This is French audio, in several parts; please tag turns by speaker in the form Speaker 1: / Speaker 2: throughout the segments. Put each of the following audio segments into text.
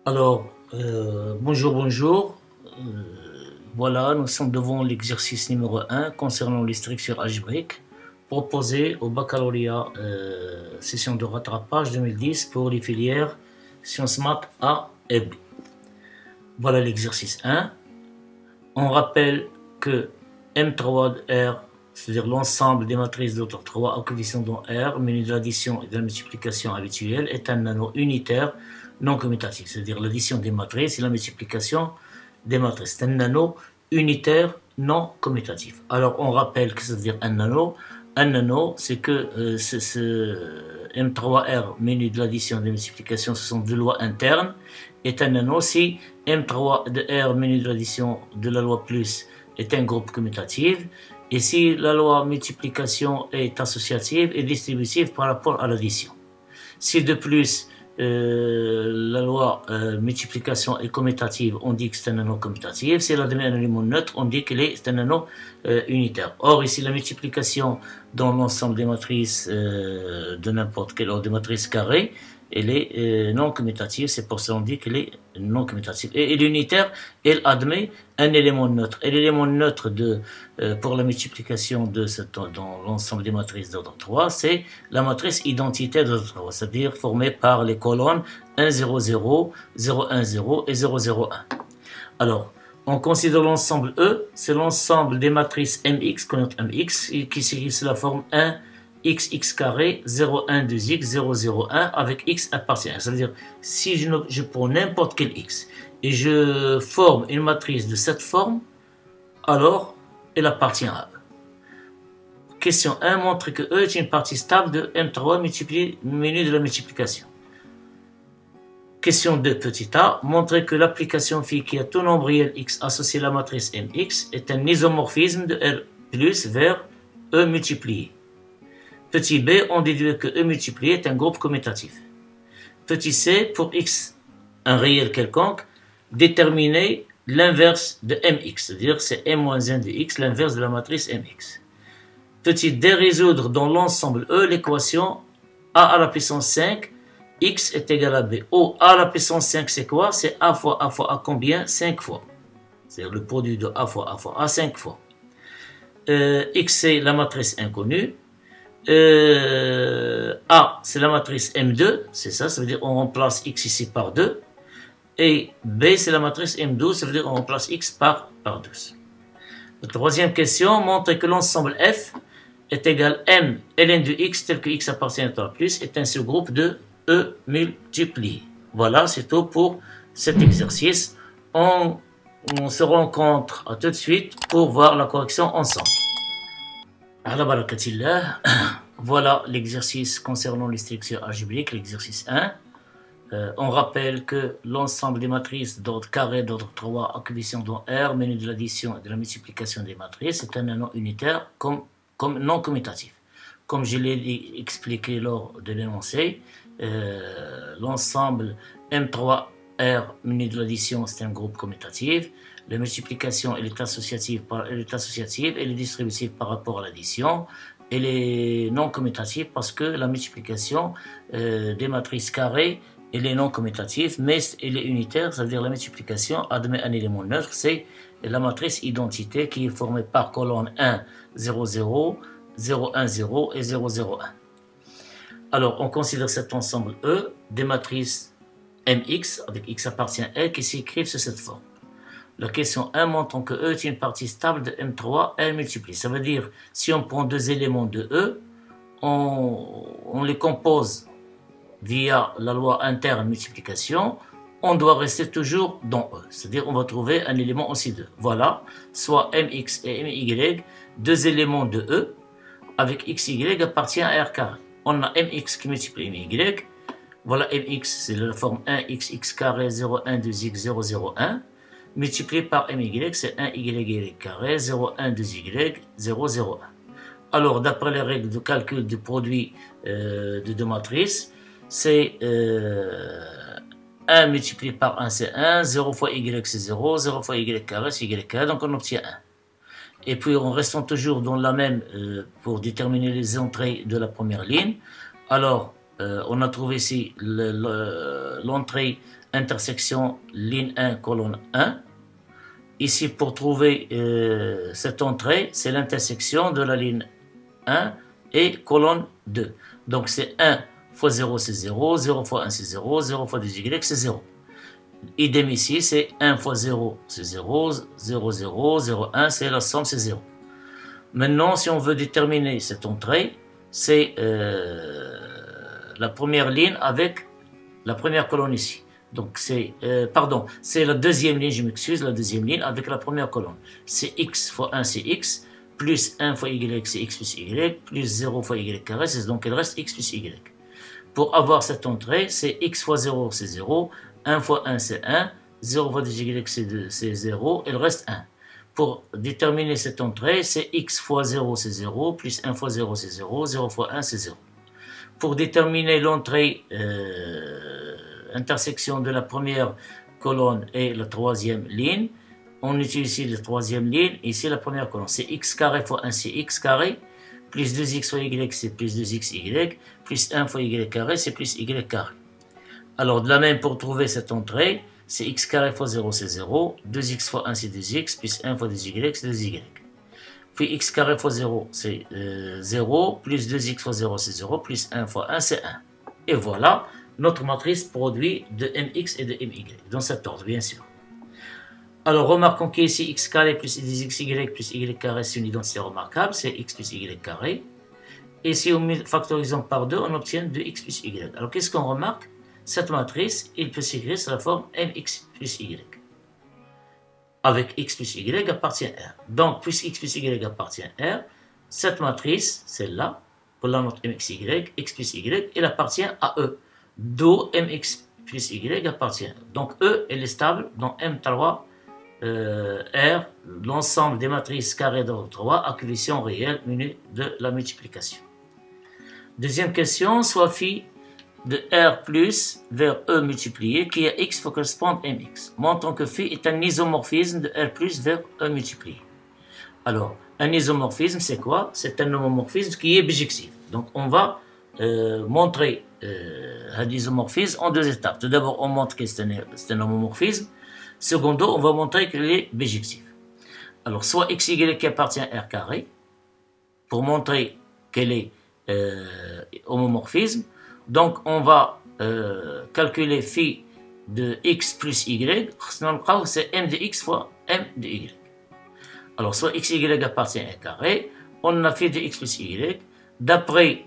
Speaker 1: Alors, bonjour, bonjour. Voilà, nous sommes devant l'exercice numéro 1 concernant les structures algébriques proposées au baccalauréat session de rattrapage 2010 pour les filières sciences maths A et B. Voilà l'exercice 1. On rappelle que M3 de R, c'est-à-dire l'ensemble des matrices d'autres 3 à coefficient dans R, menu de l'addition et de la multiplication habituelle, est un anneau unitaire non commutatif, c'est-à-dire l'addition des matrices et la multiplication des matrices. C'est un anneau unitaire non commutatif. Alors on rappelle que ça veut dire un anneau. Un anneau, c'est que ce M3R, menu de l'addition et de la multiplication, ce sont deux lois internes, est un anneau si M3 de R, menu de l'addition de la loi plus, est un groupe commutatif, et si la loi multiplication est associative et distributive par rapport à l'addition. Si de plus la loi multiplication est commutative, on dit que c'est un anneau commutatif. Si elle admet un élément neutre, on dit que c'est un anneau unitaire. Or, ici, la multiplication dans l'ensemble des matrices de n'importe quel ordre de matrices carrées, elle est non commutative, c'est pour ça qu'on dit qu'elle est non commutative. Et l'unitaire, elle admet un élément neutre. Et l'élément neutre pour la multiplication dans l'ensemble des matrices d'ordre 3, c'est la matrice identitaire d'ordre 3, c'est-à-dire formée par les colonnes 1, 0, 0, 0, 1, 0 et 0, 0, 1. Alors, on considère l'ensemble E, c'est l'ensemble des matrices MX, qu'on note MX, qui s'écrit sous la forme 1, x carré, 0, 1, 2x, 0, 0, 1, avec x appartient à. Ça veut dire, si je prends n'importe quel x, et je forme une matrice de cette forme, alors elle appartient à E. Question 1 montre que E est une partie stable de M3 multiplié menu de la multiplication. Question 2, petit a, montrer que l'application phi qui a tout nombre réel x associé à la matrice mx est un isomorphisme de R plus vers E multiplié. Petit b, on déduit que E multiplié est un groupe commutatif. Petit c, pour x, un réel quelconque, déterminer l'inverse de mx, c'est-à-dire c'est m-1 de x, l'inverse de la matrice mx. Petit d, résoudre dans l'ensemble E l'équation a à la puissance 5, x est égal à b. O a à la puissance 5, c'est quoi? C'est a fois a combien? 5 fois. C'est-à-dire le produit de a fois a 5 fois. X, c'est la matrice inconnue. A, c'est la matrice M2, c'est ça, ça veut dire on remplace x ici par 2. Et B, c'est la matrice M12, ça veut dire on remplace x par 12. La troisième question montre que l'ensemble F est égal M ln de x tel que x appartient à plus est un sous-groupe de E multiplié. Voilà, c'est tout pour cet exercice. On se rencontre à tout de suite pour voir la correction ensemble. Voilà l'exercice concernant les structures algébriques, l'exercice 1. On rappelle que l'ensemble des matrices d'ordre carré, d'ordre 3, à coefficient dans R, menu de l'addition et de la multiplication des matrices, est un anneau unitaire comme non commutatif. Comme je l'ai expliqué lors de l'énoncé, l'ensemble M3R, menu de l'addition, c'est un groupe commutatif. La multiplication, elle est associative et elle est distributive par rapport à l'addition. Elle est non commutative parce que la multiplication des matrices carrées, elle est non commutative, mais elle est unitaire, ça veut dire la multiplication admet un élément neutre, c'est la matrice identité qui est formée par colonne 1, 0, 0, 0, 1, 0 et 0, 0, 1. Alors, on considère cet ensemble E des matrices MX, avec X appartient à L, qui s'écrivent sous cette forme. La question 1 montre que E est une partie stable de M3, L multiplié. Ça veut dire, si on prend deux éléments de E, on les compose via la loi interne multiplication, on doit rester toujours dans E. C'est-à-dire, on va trouver un élément aussi de E. Voilà, soit MX et MY, deux éléments de E, avec XY appartient à R carré. On a MX qui multiplie MY. Voilà, MX, c'est la forme 1XX carré, 0, 1, 2X, 0, 0, 1. Multiplié par MY, c'est 1YY carré, 0, 1, 2Y, 0, 0, 1. Alors, d'après les règles de calcul du produit de deux matrices, c'est 1 multiplié par 1, c'est 1, 0 fois Y, c'est 0, 0 fois Y carré, c'est Y carré, donc on obtient 1. Et puis, en restant toujours dans la même, pour déterminer les entrées de la première ligne, alors, on a trouvé ici l'entrée intersection ligne 1, colonne 1. Ici, pour trouver cette entrée, c'est l'intersection de la ligne 1 et colonne 2. Donc, c'est 1 fois 0, c'est 0, 0 fois 1, c'est 0, 0 fois 2y, c'est 0. Idem ici, c'est 1 fois 0, c'est 0, 0, 0, 0, 1, c'est la somme, c'est 0. Maintenant, si on veut déterminer cette entrée, c'est la première ligne avec la première colonne ici. Donc, c'est la deuxième ligne, je m'excuse, la deuxième ligne avec la première colonne. C'est x fois 1, c'est x, plus 1 fois y, c'est x plus y, plus 0 fois y carré, donc il reste x plus y. Pour avoir cette entrée, c'est x fois 0, c'est 0, 1 fois 1, c'est 1, 0 fois 2y, c'est 0, il reste 1. Pour déterminer cette entrée, c'est x fois 0, c'est 0, plus 1 fois 0, c'est 0, 0 fois 1, c'est 0. Pour déterminer l'entrée intersection de la première colonne et la troisième ligne, on utilise ici la troisième ligne, ici la première colonne. C'est x carré fois 1, c'est x carré, plus 2x fois y, c'est plus 2xy, plus 1 fois y carré, c'est plus y carré. Alors, de la même, pour trouver cette entrée, c'est x carré fois 0, c'est 0, 2x fois 1, c'est 2x, plus 1 fois 2y, c'est 2y. Puis x carré fois 0, c'est 0, plus 2x fois 0, c'est 0, plus 1 fois 1, c'est 1. Et voilà notre matrice produit de mx et de my, dans cet ordre, bien sûr. Alors, remarquons qu'ici, x carré plus 2xy plus y carré, c'est une identité remarquable, c'est x plus y carré. Et si on factorisant par 2, on obtient 2x plus y. Alors, qu'est-ce qu'on remarque? Cette matrice, il peut s'écrire sous la forme mx plus y. Avec x plus y appartient R. Donc, puisque x plus y appartient R, cette matrice, celle-là, voilà notre mxy, x plus y, elle appartient à E. D'où mx plus y appartient. Donc, E, elle est stable dans M3, R, l'ensemble des matrices carrées d'ordre 3 à coefficient réel munie de la multiplication. Deuxième question, soit phi de R plus vers E multiplié, qui est X faut correspondre à MX. Montrons que phi est un isomorphisme de R plus vers E multiplié. Alors, un isomorphisme, c'est quoi? C'est un homomorphisme qui est bijectif. Donc, on va montrer un isomorphisme en deux étapes. Tout d'abord, on montre que c'est un homomorphisme. Secondo, on va montrer qu'il est bijectif. Alors, soit XY qui appartient à R carré, pour montrer qu'elle est homomorphisme. Donc, on va calculer phi de x plus y. C'est m de x fois m de y. Alors, soit xy appartient à R carré, on a phi de x plus y. D'après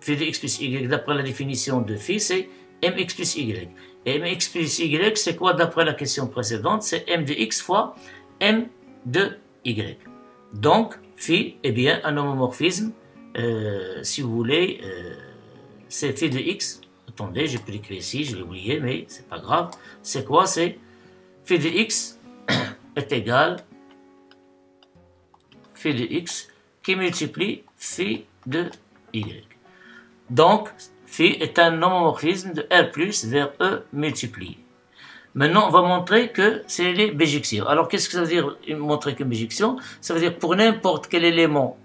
Speaker 1: phi de x plus y, d'après la définition de phi, c'est mx plus y. Et mx plus y, c'est quoi d'après la question précédente? C'est m de x fois m de y. Donc, phi est bien un homomorphisme, si vous voulez, c'est phi de x. Attendez, j'ai pu l'écrire ici, je l'ai oublié, mais c'est pas grave. C'est quoi? C'est phi de x est égal phi de x qui multiplie phi de y. Donc, phi est un homomorphisme de R plus vers E multiplié. Maintenant, on va montrer que c'est les bijections. Alors, qu'est-ce que ça veut dire montrer qu'une bijection? Ça veut dire pour n'importe quel élément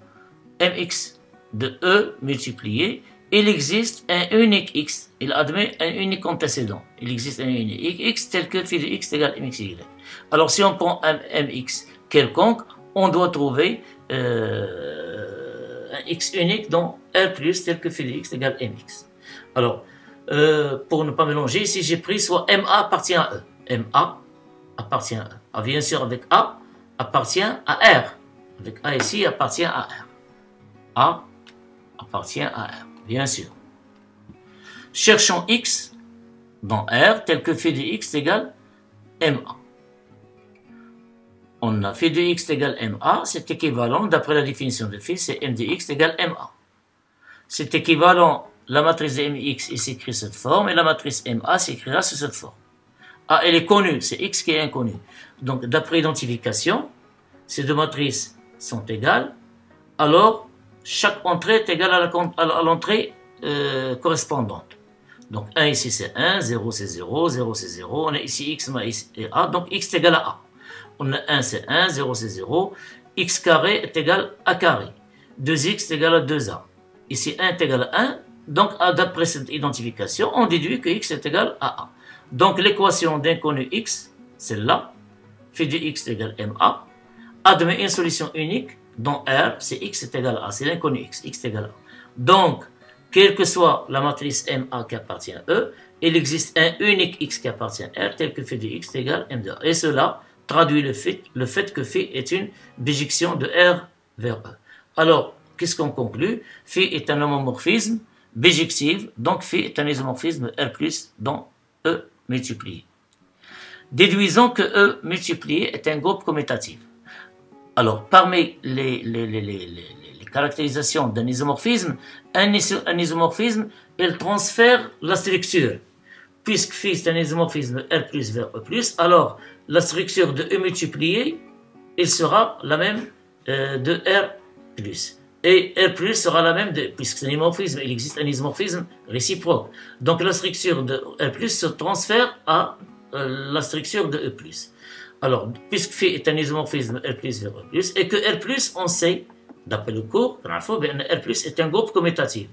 Speaker 1: mx de E multiplié, il existe un unique x. Il admet un unique antécédent. Il existe un unique x tel que phi de x égale mxy. Alors, si on prend un mx quelconque, on doit trouver un x unique dans R plus tel que phi de x égale mx. Alors, pour ne pas mélanger, ici j'ai pris soit MA appartient à E. MA appartient à E. Ah, bien sûr, avec A appartient à R. Avec A ici appartient à R. A appartient à R, bien sûr. Cherchons x dans R tel que phi de x égale MA. On a phi de x égale MA, c'est équivalent, d'après la définition de phi, c'est m de x égale MA. C'est équivalent, la matrice de mx s'écrit de cette forme, et la matrice MA s'écrira sous cette forme. A, elle est connue, c'est x qui est inconnu. Donc, d'après identification, ces deux matrices sont égales, alors chaque entrée est égale à l'entrée correspondante. Donc, 1 ici c'est 1, 0 c'est 0, 0 c'est 0, on a ici x, on a ici a, donc x est égal à a. On a 1 c'est 1, 0 c'est 0, x carré est égal à carré, 2x est égal à 2a. Ici 1 est égal à 1, donc d'après cette identification, on déduit que x est égal à a. Donc l'équation d'inconnu x, celle-là, phi de x égale ma, admet une solution unique dont R, c'est x est égal à A, c'est l'inconnu x est égal à A. Donc, quelle que soit la matrice MA qui appartient à E, il existe un unique x qui appartient à R, tel que phi de x égale m de A. Et cela traduit le fait que phi est une bijection de R vers E. Alors, qu'est-ce qu'on conclut? Phi est un homomorphisme bijectif, donc phi est un isomorphisme R+, dont E multiplié. Déduisons que E multiplié est un groupe commutatif. Alors, parmi les caractérisations d'un isomorphisme, un isomorphisme, il transfère la structure. Puisque phi est un isomorphisme R+ vers E+, alors la structure de E multiplié, il sera la même de R+. Et R+ sera la même puisque c'est un isomorphisme, il existe un isomorphisme réciproque. Donc la structure de R+ se transfère à la structure de E+. Alors, puisque phi est un isomorphisme R+ vers E+, et que R+, on sait, d'après le cours, R+ est un groupe commutatif.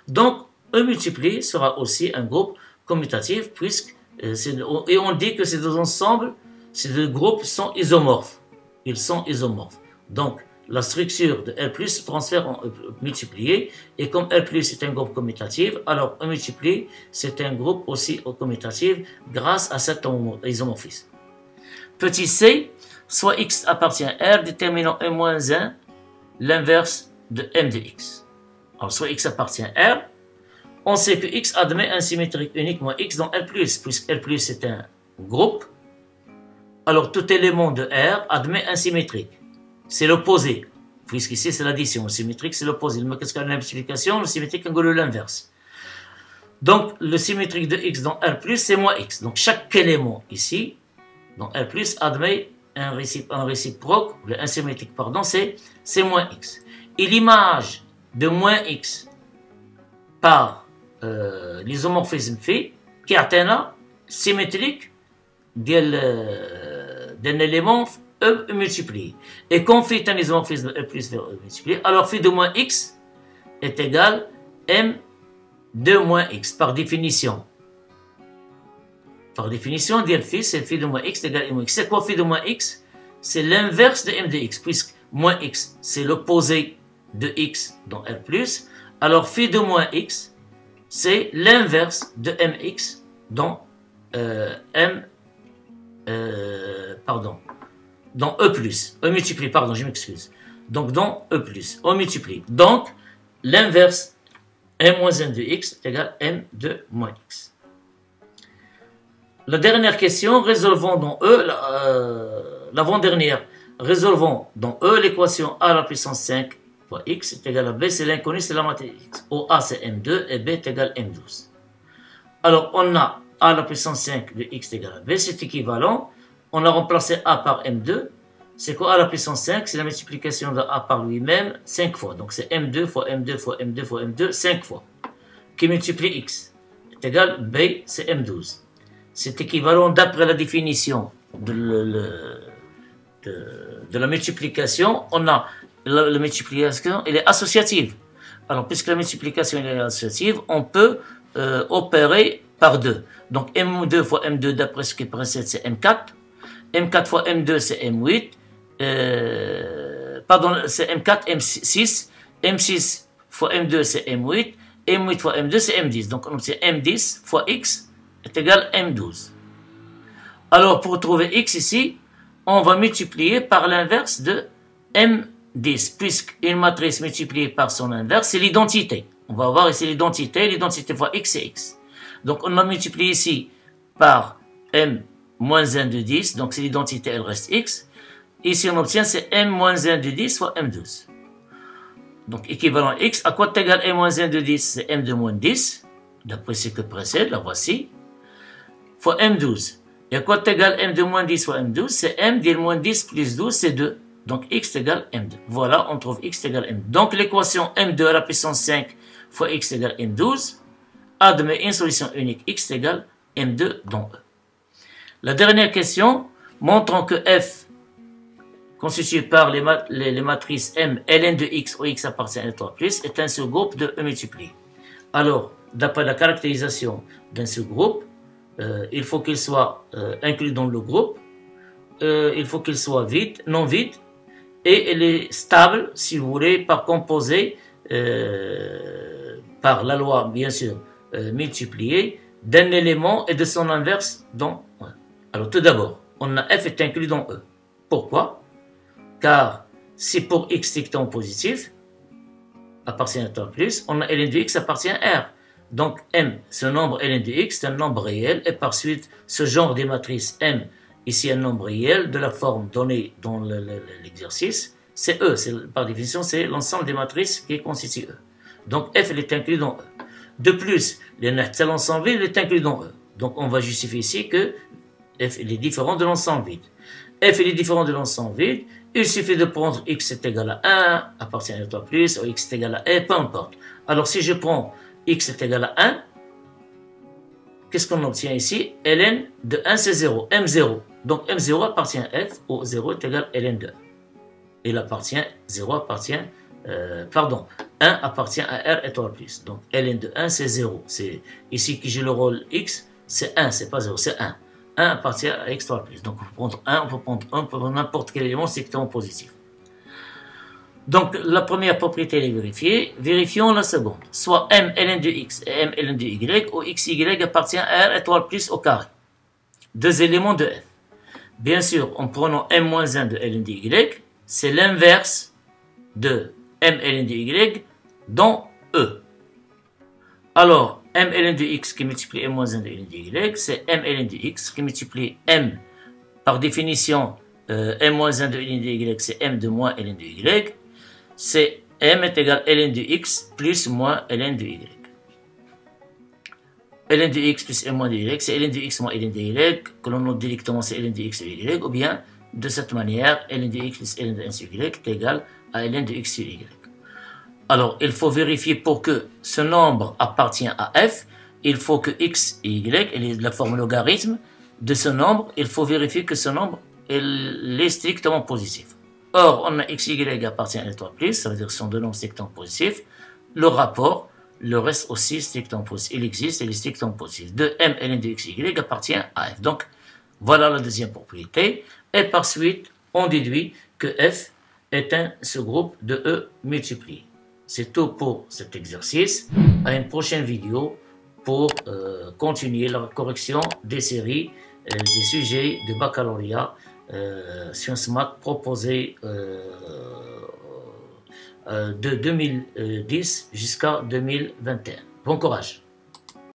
Speaker 1: Donc, E multiplié sera aussi un groupe commutatif, puisque, et on dit que ces deux ensembles, ces deux groupes sont isomorphes. Ils sont isomorphes. Donc, la structure de R+ se transfère en E multiplié, et comme R+ est un groupe commutatif, alors E multiplié, c'est un groupe aussi commutatif grâce à cet isomorphisme. Petit c, soit x appartient à R, déterminant m-1, l'inverse de m de x. Alors, soit x appartient à R, on sait que x admet un symétrique unique moins x dans R+, puisque R+ est un groupe. Alors, tout élément de R admet un symétrique. C'est l'opposé, puisqu'ici c'est l'addition. Le symétrique, c'est l'opposé. Qu'est-ce qu'une multiplication? Le symétrique englobe l'inverse. Donc, le symétrique de x dans R+, c'est moins x. Donc, chaque élément ici, dans R+, admet un réciproque, un symétrique, pardon, c'est moins x. Et l'image de moins x par l'isomorphisme phi, qui atteint là, symétrique d'un élément E multiplié. Et quand phi est un isomorphisme E+ vers E multiplié, alors phi de moins x est égal m de moins x, par définition. Par définition, dire phi, c'est phi de moins x égale m moins x. C'est quoi phi de moins x? C'est l'inverse de m de x, puisque moins x, c'est l'opposé de x dans R+. Alors phi de moins x, c'est l'inverse de mx dans dans E+. E multiplié, pardon, je m'excuse. Donc dans E+, E multiplié. Donc l'inverse m-1 de x est égal à m de moins x. La dernière question, résolvons dans E, l'avant-dernière, résolvons dans E l'équation a à la puissance 5 fois x est égal à b, c'est l'inconnu, c'est la matrice x. OA c'est m2 et b est égal à m12. Alors on a a à la puissance 5 de x est égal à b, c'est équivalent. On a remplacé a par m2. C'est quoi a à la puissance 5? C'est la multiplication de a par lui-même 5 fois. Donc c'est m2 fois m2 fois m2 fois m2, 5 fois. Qui multiplie x est égal b, c'est m12. C'est équivalent d'après la définition de la multiplication. On a la multiplication, elle est associative. Alors, puisque la multiplication est associative, on peut opérer par 2. Donc, m2 fois m2, d'après ce qui précède, c'est m4. m4 fois m2, c'est m8. Pardon, c'est m4, m6. m6 fois m2, c'est m8. m8 fois m2, c'est m10. Donc, on obtient m10 fois x est égal à m12. Alors, pour trouver x ici, on va multiplier par l'inverse de m10, puisqu'une matrice multipliée par son inverse, c'est l'identité. On va voir ici l'identité fois x, c'est x. Donc, on a multiplié ici par m-1 de 10, donc c'est l'identité, elle reste x. Ici, on obtient, c'est m-1 de 10 fois m12. Donc, équivalent x, à quoi est égal m-1 de 10? C'est m de moins 10, d'après ce que précède, la voici, fois m12. Et à quoi est égal m de moins 10 fois m12? C'est m de moins 10 plus 12, c'est 2. Donc x égale m2. Voilà, on trouve x égale m2. Donc l'équation m2 à la puissance 5 fois x égale m12 admet une solution unique x égale m2 dans E. La dernière question, montrant que f constitué par les matrices m, ln de x où x appartient à L3+, est un sous-groupe de E multiplié. Alors, d'après la caractérisation d'un sous-groupe, il faut qu'il soit inclus dans le groupe, il faut qu'il soit vide, non vide, et il est stable, si vous voulez, par composé, par la loi, bien sûr, multipliée, d'un élément et de son inverse dans E. Alors tout d'abord, on a F est inclus dans E. Pourquoi? Car si pour x strictement positif, appartient à temps plus, on a ln de x appartient à R. Donc M, ce nombre ln de x, c'est un nombre réel, et par suite, ce genre de matrice M, ici un nombre réel, de la forme donnée dans l'exercice, c'est E. Par définition, c'est l'ensemble des matrices qui constitue E. Donc F, il est inclus dans E. De plus, l'ensemble vide est inclus dans E. Donc on va justifier ici que F il est différent de l'ensemble vide. F il est différent de l'ensemble vide. Il suffit de prendre x est égal à 1, appartient à toi plus, ou x est égal à e, peu importe. Alors si je prends x est égal à 1, qu'est-ce qu'on obtient ici? Ln de 1 c'est 0, m0. Donc m0 appartient à f, ou 0 est égal à ln de 1. Il appartient, 0 appartient, 1 appartient à r étoile plus. Donc ln de 1 c'est 0. C'est ici que j'ai le rôle x, c'est 1, c'est pas 0, c'est 1. 1 appartient à x étoile plus. Donc on peut prendre 1, on peut prendre 1, on peut prendre n'importe quel élément strictement positif. Donc la première propriété elle est vérifiée. Vérifions la seconde. Soit m ln de x et m ln de y, où x y appartient à r étoile plus au carré. Deux éléments de f. Bien sûr, en prenant m-1 de ln de y, c'est l'inverse de m ln de y dans E. Alors, m ln de x qui multiplie m-1 de ln de y, c'est m ln de x qui multiplie m, par définition, m-1 de ln de y, c'est m de moins ln de y, c'est m est égal à ln de x plus moins ln de y. ln de x plus m moins de y, c'est ln de x moins ln de y, que l'on note directement c'est ln de x sur y, ou bien, de cette manière, ln de x plus ln de 1 sur y est égal à ln de x sur y. Alors, il faut vérifier pour que ce nombre appartient à f, il faut que x et y, et la forme logarithme de ce nombre, il faut vérifier que ce nombre est strictement positif. Or, on a x et y appartient à l'étoile plus, ça veut dire que ce sont deux nombres strictement positifs. Le rapport, le reste aussi strictement positif. Il existe, il est strictement positif. De m ln de x et y appartient à f. Donc, voilà la deuxième propriété. Et par suite, on déduit que f est un sous-groupe de E multiplié. C'est tout pour cet exercice. À une prochaine vidéo pour continuer la correction des séries, des sujets de baccalauréat Sciences Maths proposés de 2010 jusqu'à 2021. Bon courage!